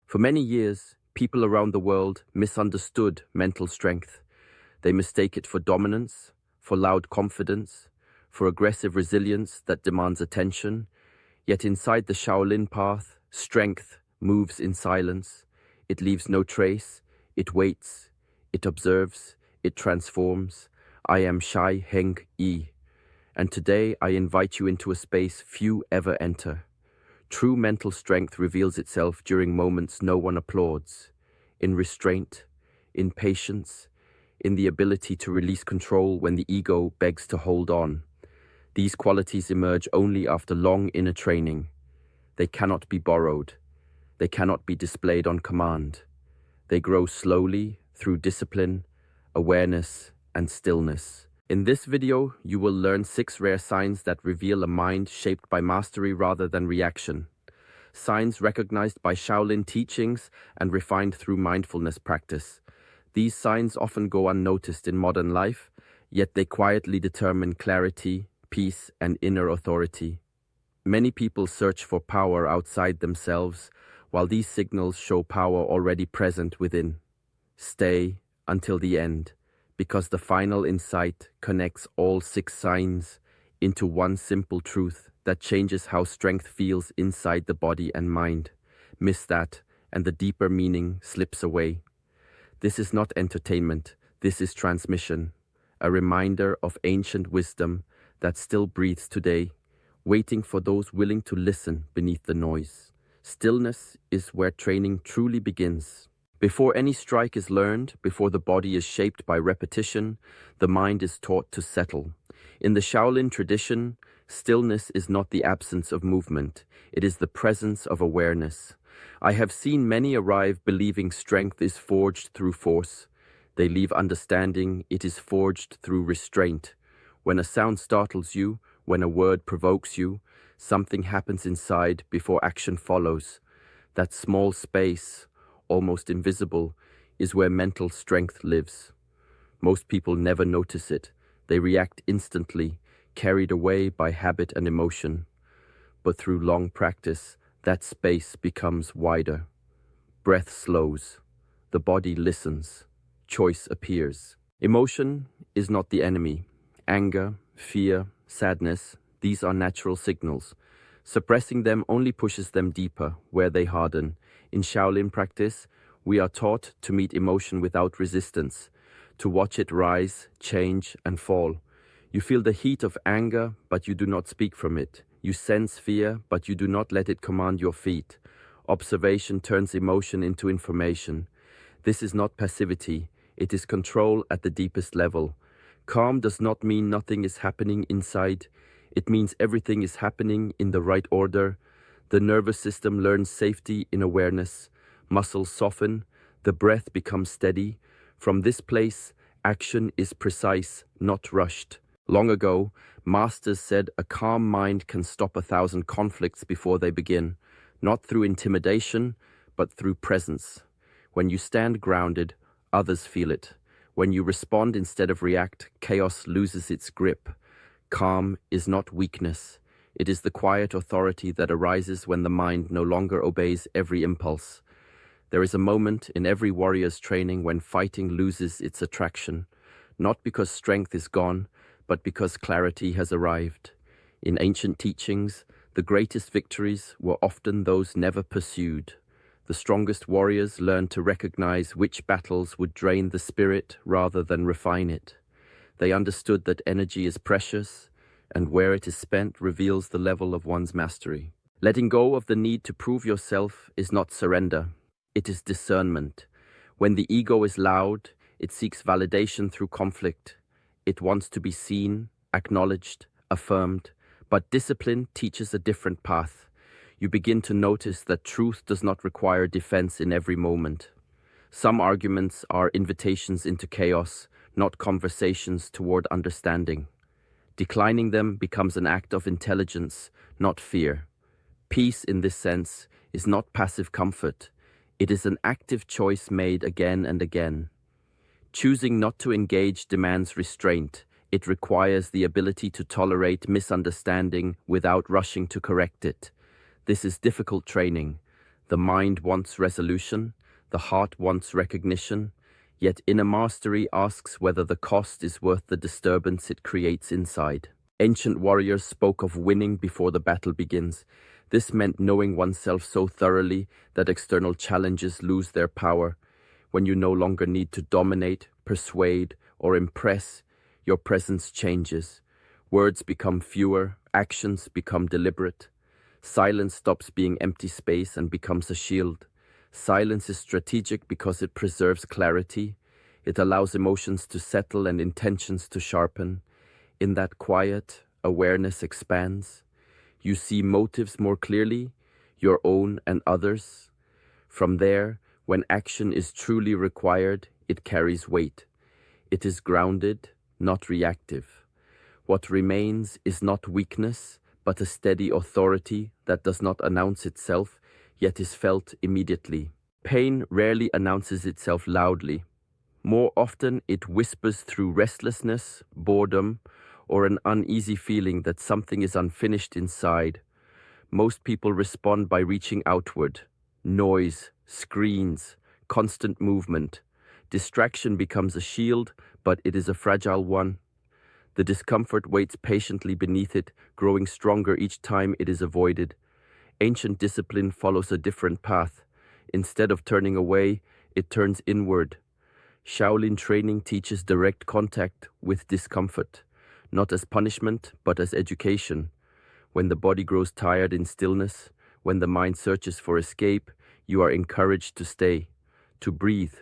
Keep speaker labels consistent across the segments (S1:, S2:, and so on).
S1: For many years, people around the world misunderstood mental strength. They mistake it for dominance, for loud confidence, for aggressive resilience that demands attention. Yet inside the Shaolin path, strength moves in silence. It leaves no trace. It waits. It observes. It transforms. I am Shi Heng Yi, and today I invite you into a space few ever enter. True mental strength reveals itself during moments no one applauds, in restraint, in patience, in the ability to release control when the ego begs to hold on. These qualities emerge only after long inner training. They cannot be borrowed. They cannot be displayed on command. They grow slowly through discipline, awareness, and stillness. In this video, you will learn 6 rare signs that reveal a mind shaped by mastery rather than reaction. Signs recognized by Shaolin teachings and refined through mindfulness practice. These signs often go unnoticed in modern life, yet they quietly determine clarity, peace, and inner authority. Many people search for power outside themselves, while these signals show power already present within. Stay until the end, because the final insight connects all 6 signs into one simple truth that changes how strength feels inside the body and mind. Miss that, and the deeper meaning slips away. This is not entertainment, this is transmission, a reminder of ancient wisdom that still breathes today, waiting for those willing to listen beneath the noise. Stillness is where training truly begins. Before any strike is learned, before the body is shaped by repetition, the mind is taught to settle. In the Shaolin tradition, stillness is not the absence of movement, it is the presence of awareness. I have seen many arrive believing strength is forged through force. They leave understanding it is forged through restraint. When a sound startles you, when a word provokes you, something happens inside before action follows. That small space, almost invisible, is where mental strength lives. Most people never notice it. They react instantly, carried away by habit and emotion. But through long practice, that space becomes wider. Breath slows. The body listens. Choice appears. Emotion is not the enemy. Anger, fear, sadness, these are natural signals. Suppressing them only pushes them deeper, where they harden. In Shaolin practice, we are taught to meet emotion without resistance, to watch it rise, change, and fall. You feel the heat of anger, but you do not speak from it. You sense fear, but you do not let it command your feet. Observation turns emotion into information. This is not passivity, it is control at the deepest level. Calm does not mean nothing is happening inside. It means everything is happening in the right order. The nervous system learns safety in awareness. Muscles soften. The breath becomes steady. From this place, action is precise, not rushed. Long ago, masters said a calm mind can stop 1,000 conflicts before they begin, not through intimidation, but through presence. When you stand grounded, others feel it. When you respond instead of react, chaos loses its grip. Calm is not weakness. It is the quiet authority that arises when the mind no longer obeys every impulse. There is a moment in every warrior's training when fighting loses its attraction, not because strength is gone, but because clarity has arrived. In ancient teachings, the greatest victories were often those never pursued. The strongest warriors learned to recognize which battles would drain the spirit rather than refine it. They understood that energy is precious, and where it is spent reveals the level of one's mastery. Letting go of the need to prove yourself is not surrender, it is discernment. When the ego is loud, it seeks validation through conflict. It wants to be seen, acknowledged, affirmed, but discipline teaches a different path. You begin to notice that truth does not require defense in every moment. Some arguments are invitations into chaos, not conversations toward understanding. Declining them becomes an act of intelligence, not fear. Peace, in this sense, is not passive comfort. It is an active choice made again and again. Choosing not to engage demands restraint. It requires the ability to tolerate misunderstanding without rushing to correct it. This is difficult training. The mind wants resolution, the heart wants recognition, yet inner mastery asks whether the cost is worth the disturbance it creates inside. Ancient warriors spoke of winning before the battle begins. This meant knowing oneself so thoroughly that external challenges lose their power. When you no longer need to dominate, persuade, or impress, your presence changes. Words become fewer, actions become deliberate. Silence stops being empty space and becomes a shield. Silence is strategic because it preserves clarity. It allows emotions to settle and intentions to sharpen. In that quiet, awareness expands. You see motives more clearly, your own and others. From there, when action is truly required, it carries weight. It is grounded, not reactive. What remains is not weakness, but a steady authority that does not announce itself, yet is felt immediately. Pain rarely announces itself loudly. More often, it whispers through restlessness, boredom, or an uneasy feeling that something is unfinished inside. Most people respond by reaching outward. Noise, screens, constant movement. Distraction becomes a shield, but it is a fragile one. The discomfort waits patiently beneath it, growing stronger each time it is avoided. Ancient discipline follows a different path. Instead of turning away, it turns inward. Shaolin training teaches direct contact with discomfort, not as punishment, but as education. When the body grows tired in stillness, when the mind searches for escape, you are encouraged to stay, to breathe,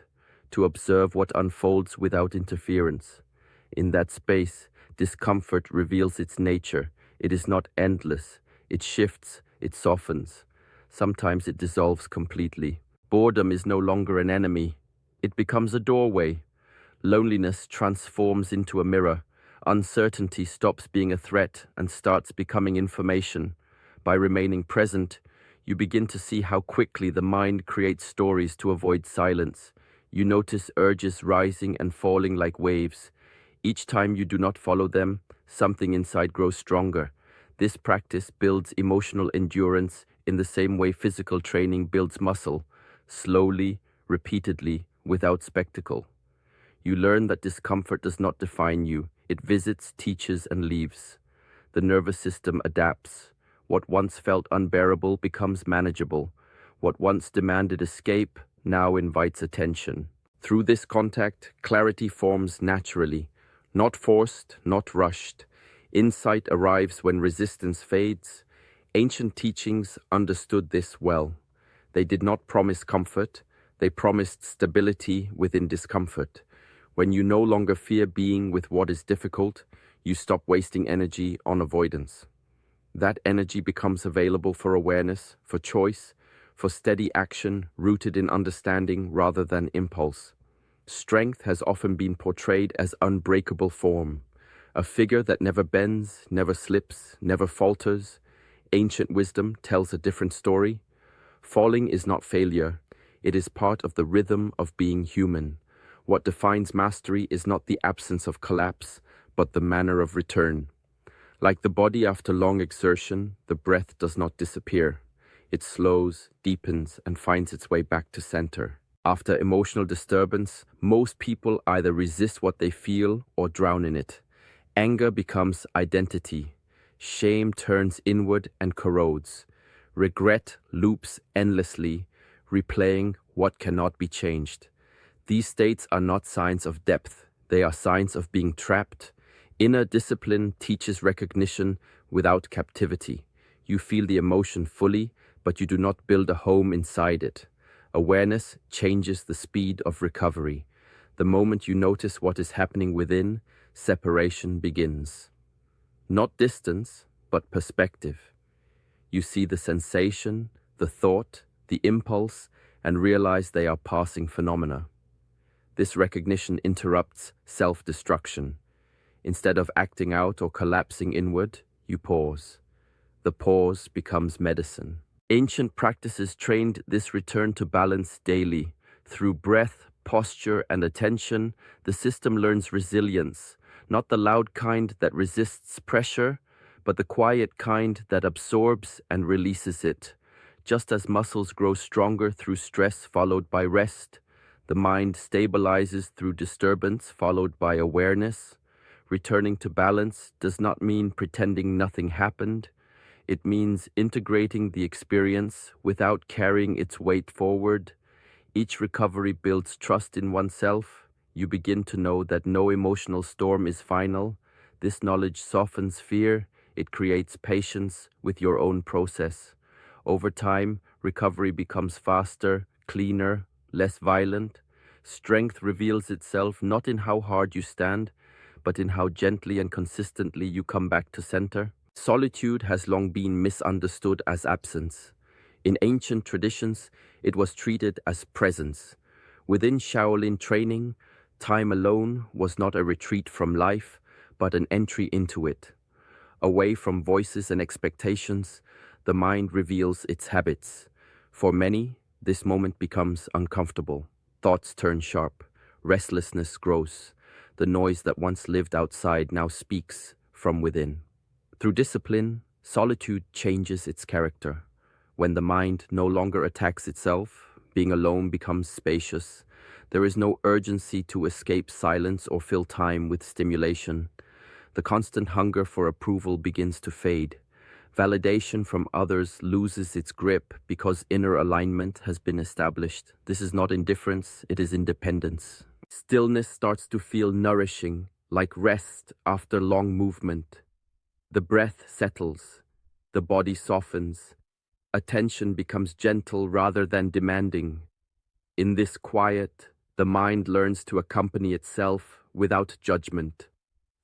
S1: to observe what unfolds without interference. In that space, discomfort reveals its nature. It is not endless. It shifts, it softens. Sometimes it dissolves completely. Boredom is no longer an enemy. It becomes a doorway. Loneliness transforms into a mirror. Uncertainty stops being a threat and starts becoming information. By remaining present, you begin to see how quickly the mind creates stories to avoid silence. You notice urges rising and falling like waves. Each time you do not follow them, something inside grows stronger. This practice builds emotional endurance in the same way physical training builds muscle, slowly, repeatedly, without spectacle. You learn that discomfort does not define you. It visits, teaches, and leaves. The nervous system adapts. What once felt unbearable becomes manageable. What once demanded escape now invites attention. Through this contact, clarity forms naturally, not forced, not rushed. Insight arrives when resistance fades. Ancient teachings understood this well. They did not promise comfort, they promised stability within discomfort. When you no longer fear being with what is difficult, you stop wasting energy on avoidance. That energy becomes available for awareness, for choice, for steady action rooted in understanding rather than impulse. Strength has often been portrayed as unbreakable form, a figure that never bends, never slips, never falters. Ancient wisdom tells a different story. Falling is not failure. It is part of the rhythm of being human. What defines mastery is not the absence of collapse, but the manner of return. Like the body after long exertion, the breath does not disappear. It slows, deepens, and finds its way back to center. After emotional disturbance, most people either resist what they feel or drown in it. Anger becomes identity. Shame turns inward and corrodes. Regret loops endlessly, replaying what cannot be changed. These states are not signs of depth. They are signs of being trapped. Inner discipline teaches recognition without captivity. You feel the emotion fully, but you do not build a home inside it. Awareness changes the speed of recovery. The moment you notice what is happening within, separation begins. Not distance, but perspective. You see the sensation, the thought, the impulse, and realize they are passing phenomena. This recognition interrupts self-destruction. Instead of acting out or collapsing inward, you pause. The pause becomes medicine. Ancient practices trained this return to balance daily. Through breath, posture, and attention, the system learns resilience, not the loud kind that resists pressure, but the quiet kind that absorbs and releases it. Just as muscles grow stronger through stress followed by rest, the mind stabilizes through disturbance followed by awareness. Returning to balance does not mean pretending nothing happened. It means integrating the experience without carrying its weight forward. Each recovery builds trust in oneself. You begin to know that no emotional storm is final. This knowledge softens fear. It creates patience with your own process. Over time, recovery becomes faster, cleaner, less violent. Strength reveals itself not in how hard you stand, but in how gently and consistently you come back to center. Solitude has long been misunderstood as absence. In ancient traditions, it was treated as presence. Within Shaolin training, time alone was not a retreat from life, but an entry into it. Away from voices and expectations, the mind reveals its habits. For many, this moment becomes uncomfortable. Thoughts turn sharp. Restlessness grows. The noise that once lived outside now speaks from within. Through discipline, solitude changes its character. When the mind no longer attacks itself, being alone becomes spacious. There is no urgency to escape silence or fill time with stimulation. The constant hunger for approval begins to fade. Validation from others loses its grip because inner alignment has been established. This is not indifference, it is independence. Stillness starts to feel nourishing, like rest after long movement. The breath settles, the body softens, attention becomes gentle rather than demanding. In this quiet, the mind learns to accompany itself without judgment.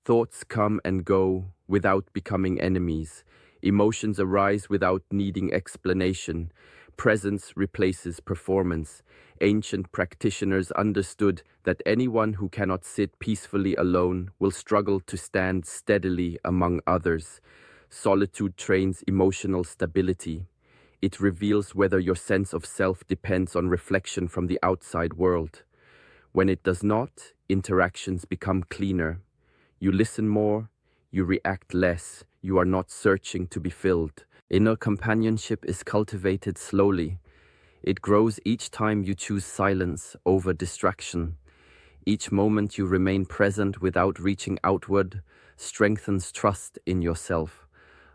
S1: Thoughts come and go without becoming enemies. Emotions arise without needing explanation. Presence replaces performance. Ancient practitioners understood that anyone who cannot sit peacefully alone will struggle to stand steadily among others. Solitude trains emotional stability. It reveals whether your sense of self depends on reflection from the outside world. When it does not, interactions become cleaner. You listen more, you react less, you are not searching to be filled. Inner companionship is cultivated slowly. It grows each time you choose silence over distraction. Each moment you remain present without reaching outward strengthens trust in yourself.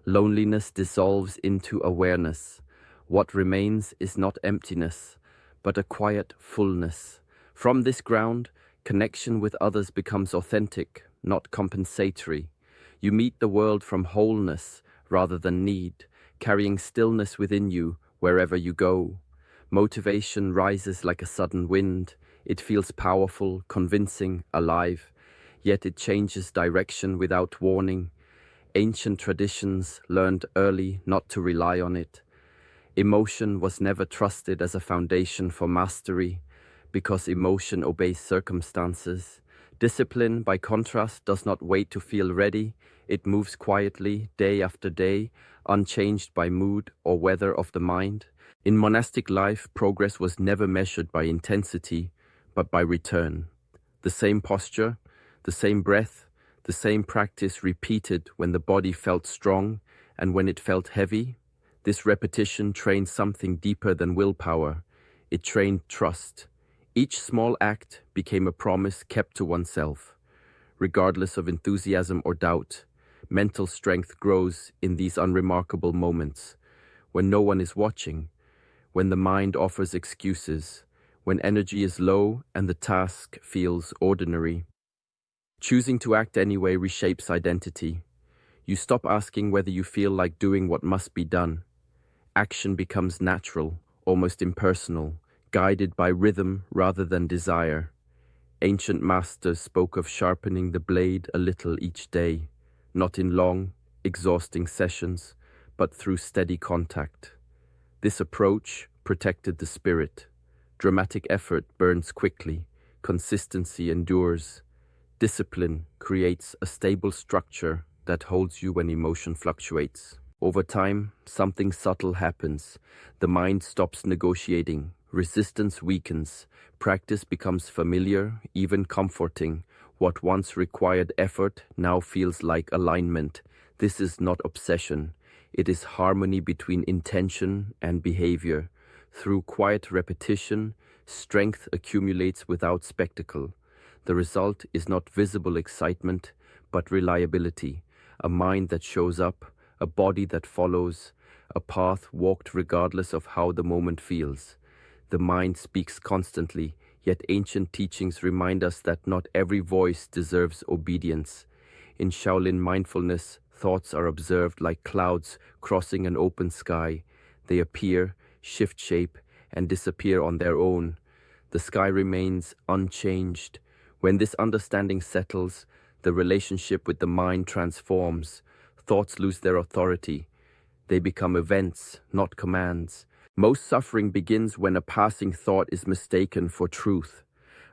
S1: Loneliness dissolves into awareness. What remains is not emptiness, but a quiet fullness. From this ground, connection with others becomes authentic, not compensatory. You meet the world from wholeness rather than need, carrying stillness within you wherever you go. Motivation rises like a sudden wind. It feels powerful, convincing, alive, yet it changes direction without warning. Ancient traditions learned early not to rely on it. Emotion was never trusted as a foundation for mastery, because emotion obeys circumstances. Discipline, by contrast, does not wait to feel ready. It moves quietly, day after day, unchanged by mood or weather of the mind. In monastic life, progress was never measured by intensity, but by return. The same posture, the same breath, the same practice repeated when the body felt strong and when it felt heavy. This repetition trained something deeper than willpower. It trained trust. Each small act became a promise kept to oneself. Regardless of enthusiasm or doubt, mental strength grows in these unremarkable moments, when no one is watching, when the mind offers excuses, when energy is low and the task feels ordinary. Choosing to act anyway reshapes identity. You stop asking whether you feel like doing what must be done. Action becomes natural, almost impersonal, guided by rhythm rather than desire. Ancient masters spoke of sharpening the blade a little each day, not in long, exhausting sessions, but through steady contact. This approach protected the spirit. Dramatic effort burns quickly, consistency endures. Discipline creates a stable structure that holds you when emotion fluctuates. Over time, something subtle happens. The mind stops negotiating. Resistance weakens. Practice becomes familiar, even comforting. What once required effort now feels like alignment. This is not obsession. It is harmony between intention and behavior. Through quiet repetition, strength accumulates without spectacle. The result is not visible excitement, but reliability, a mind that shows up, a body that follows, a path walked regardless of how the moment feels. The mind speaks constantly, yet ancient teachings remind us that not every voice deserves obedience. In Shaolin mindfulness, thoughts are observed like clouds crossing an open sky. They appear, shift shape, and disappear on their own. The sky remains unchanged. When this understanding settles, the relationship with the mind transforms. Thoughts lose their authority. They become events, not commands. Most suffering begins when a passing thought is mistaken for truth.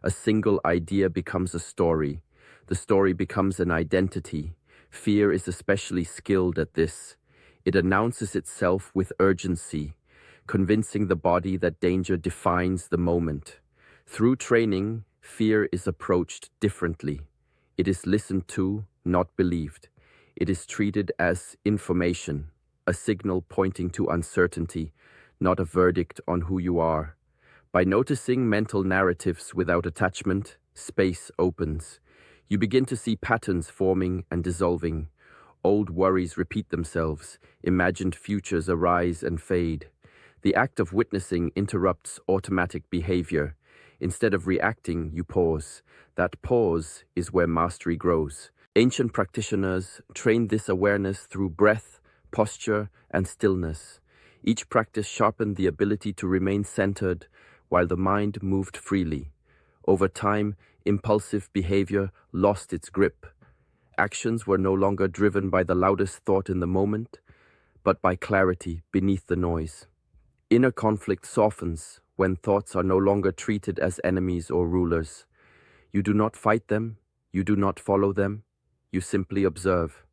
S1: A single idea becomes a story. The story becomes an identity. Fear is especially skilled at this. It announces itself with urgency, convincing the body that danger defines the moment. Through training, fear is approached differently. It is listened to, not believed. It is treated as information, a signal pointing to uncertainty, not a verdict on who you are. By noticing mental narratives without attachment, space opens. You begin to see patterns forming and dissolving. Old worries repeat themselves. Imagined futures arise and fade. The act of witnessing interrupts automatic behavior. Instead of reacting, you pause. That pause is where mastery grows. Ancient practitioners trained this awareness through breath, posture, and stillness. Each practice sharpened the ability to remain centered while the mind moved freely. Over time, impulsive behavior lost its grip. Actions were no longer driven by the loudest thought in the moment, but by clarity beneath the noise. Inner conflict softens when thoughts are no longer treated as enemies or rulers. You do not fight them, you do not follow them, you simply observe.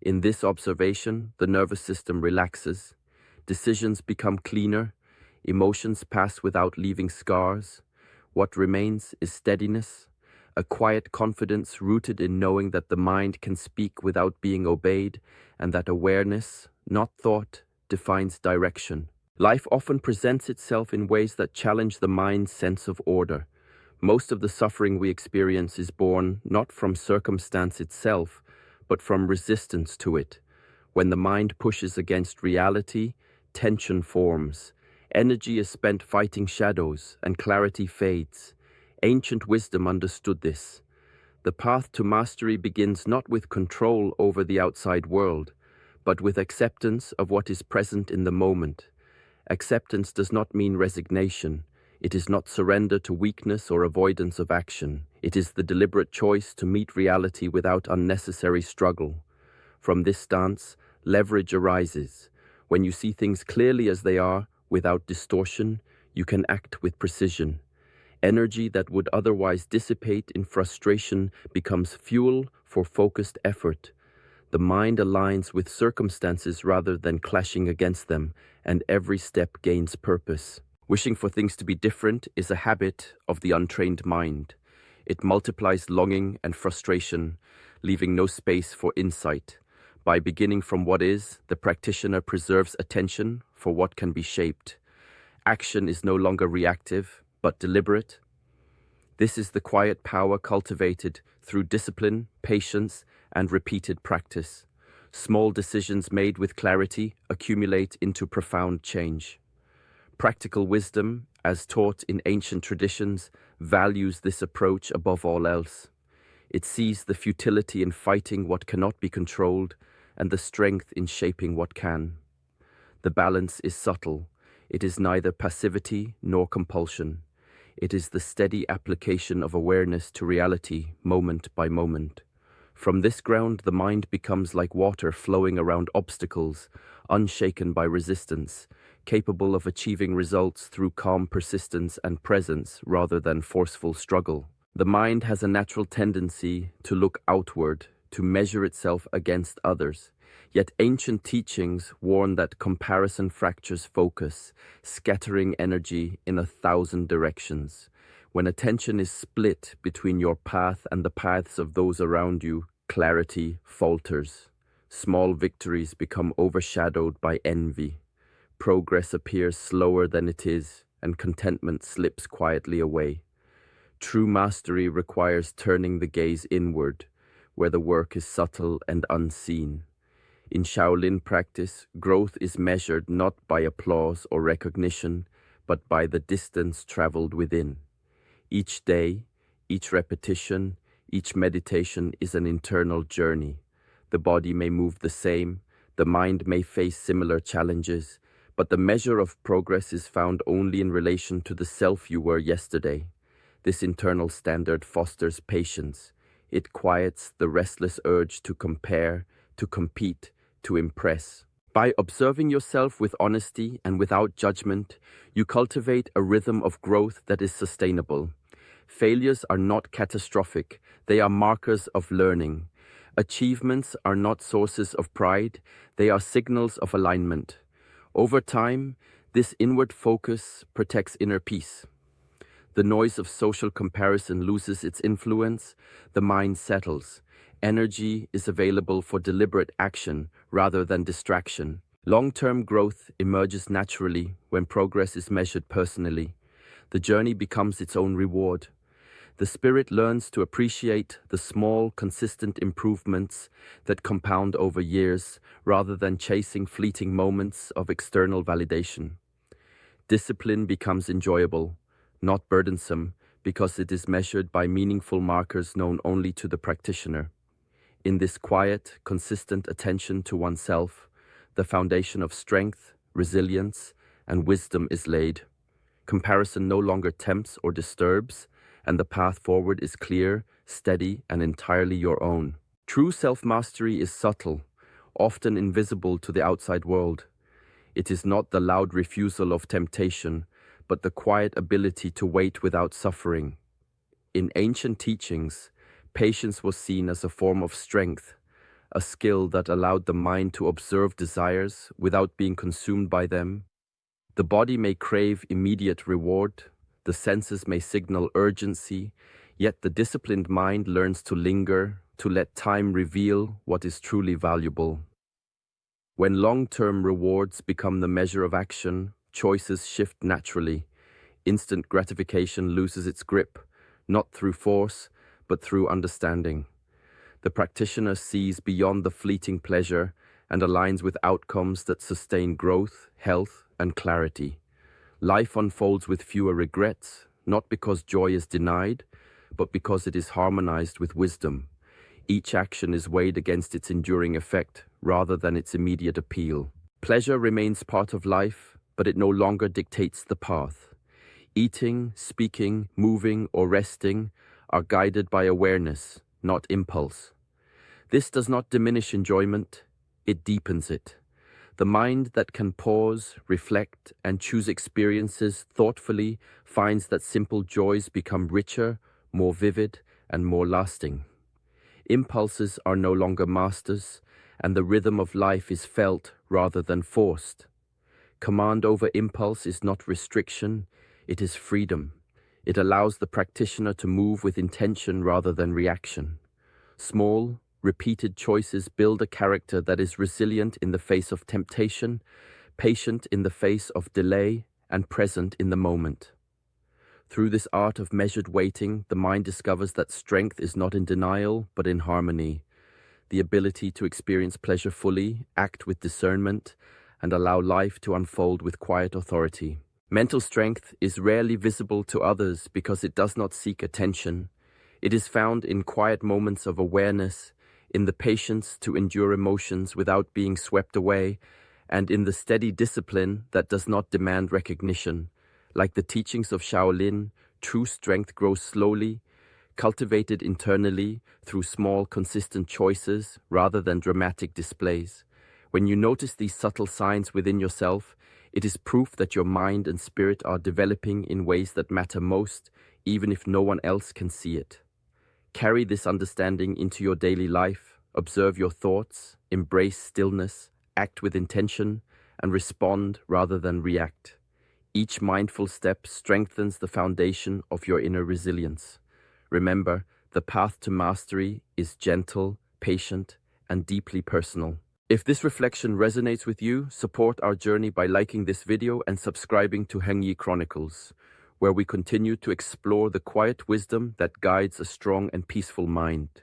S1: In this observation, the nervous system relaxes, decisions become cleaner, emotions pass without leaving scars. What remains is steadiness, a quiet confidence rooted in knowing that the mind can speak without being obeyed, and that awareness, not thought, defines direction. Life often presents itself in ways that challenge the mind's sense of order. Most of the suffering we experience is born not from circumstance itself, but from resistance to it. When the mind pushes against reality, tension forms. Energy is spent fighting shadows, and clarity fades. Ancient wisdom understood this. The path to mastery begins not with control over the outside world, but with acceptance of what is present in the moment. Acceptance does not mean resignation. It is not surrender to weakness or avoidance of action. It is the deliberate choice to meet reality without unnecessary struggle. From this stance, leverage arises. When you see things clearly as they are, without distortion, you can act with precision. Energy that would otherwise dissipate in frustration becomes fuel for focused effort. The mind aligns with circumstances rather than clashing against them, and every step gains purpose. Wishing for things to be different is a habit of the untrained mind. It multiplies longing and frustration, leaving no space for insight. By beginning from what is, the practitioner preserves attention for what can be shaped. Action is no longer reactive, but deliberate. This is the quiet power cultivated through discipline, patience, and repeated practice. Small decisions made with clarity accumulate into profound change. Practical wisdom, as taught in ancient traditions, values this approach above all else. It sees the futility in fighting what cannot be controlled and the strength in shaping what can. The balance is subtle. It is neither passivity nor compulsion. It is the steady application of awareness to reality, moment by moment. From this ground, the mind becomes like water flowing around obstacles, unshaken by resistance, capable of achieving results through calm persistence and presence rather than forceful struggle. The mind has a natural tendency to look outward, to measure itself against others. Yet ancient teachings warn that comparison fractures focus, scattering energy in 1,000 directions. When attention is split between your path and the paths of those around you, clarity falters. Small victories become overshadowed by envy. Progress appears slower than it is, and contentment slips quietly away. True mastery requires turning the gaze inward, where the work is subtle and unseen. In Shaolin practice, growth is measured not by applause or recognition, but by the distance traveled within. Each day, each repetition, each meditation is an internal journey. The body may move the same, the mind may face similar challenges, but the measure of progress is found only in relation to the self you were yesterday. This internal standard fosters patience. It quiets the restless urge to compare, to compete, to impress. By observing yourself with honesty and without judgment, you cultivate a rhythm of growth that is sustainable. Failures are not catastrophic, they are markers of learning. Achievements are not sources of pride, they are signals of alignment. Over time, this inward focus protects inner peace. The noise of social comparison loses its influence, the mind settles. Energy is available for deliberate action rather than distraction. Long-term growth emerges naturally when progress is measured personally. The journey becomes its own reward. The spirit learns to appreciate the small, consistent improvements that compound over years rather than chasing fleeting moments of external validation. Discipline becomes enjoyable, not burdensome, because it is measured by meaningful markers known only to the practitioner. In this quiet, consistent attention to oneself, the foundation of strength, resilience, and wisdom is laid. Comparison no longer tempts or disturbs, and the path forward is clear, steady, and entirely your own. True self-mastery is subtle, often invisible to the outside world. It is not the loud refusal of temptation, but the quiet ability to wait without suffering. In ancient teachings, patience was seen as a form of strength, a skill that allowed the mind to observe desires without being consumed by them. The body may crave immediate reward, the senses may signal urgency, yet the disciplined mind learns to linger, to let time reveal what is truly valuable. When long-term rewards become the measure of action, choices shift naturally. Instant gratification loses its grip, not through force, but through understanding. The practitioner sees beyond the fleeting pleasure and aligns with outcomes that sustain growth, health, and clarity. Life unfolds with fewer regrets, not because joy is denied, but because it is harmonized with wisdom. Each action is weighed against its enduring effect rather than its immediate appeal. Pleasure remains part of life, but it no longer dictates the path. Eating, speaking, moving, or resting are guided by awareness, not impulse. This does not diminish enjoyment, it deepens it. The mind that can pause, reflect, and choose experiences thoughtfully finds that simple joys become richer, more vivid, and more lasting. Impulses are no longer masters, and the rhythm of life is felt rather than forced. Command over impulse is not restriction, it is freedom. It allows the practitioner to move with intention rather than reaction. Small, repeated choices build a character that is resilient in the face of temptation, patient in the face of delay, and present in the moment. Through this art of measured waiting, the mind discovers that strength is not in denial, but in harmony. The ability to experience pleasure fully, act with discernment, and allow life to unfold with quiet authority. Mental strength is rarely visible to others because it does not seek attention. It is found in quiet moments of awareness, in the patience to endure emotions without being swept away, and in the steady discipline that does not demand recognition. Like the teachings of Shaolin, true strength grows slowly, cultivated internally through small, consistent choices rather than dramatic displays. When you notice these subtle signs within yourself, it is proof that your mind and spirit are developing in ways that matter most, even if no one else can see it. Carry this understanding into your daily life, observe your thoughts, embrace stillness, act with intention, and respond rather than react. Each mindful step strengthens the foundation of your inner resilience. Remember, the path to mastery is gentle, patient, and deeply personal. If this reflection resonates with you, support our journey by liking this video and subscribing to Heng Yi Chronicles, where we continue to explore the quiet wisdom that guides a strong and peaceful mind.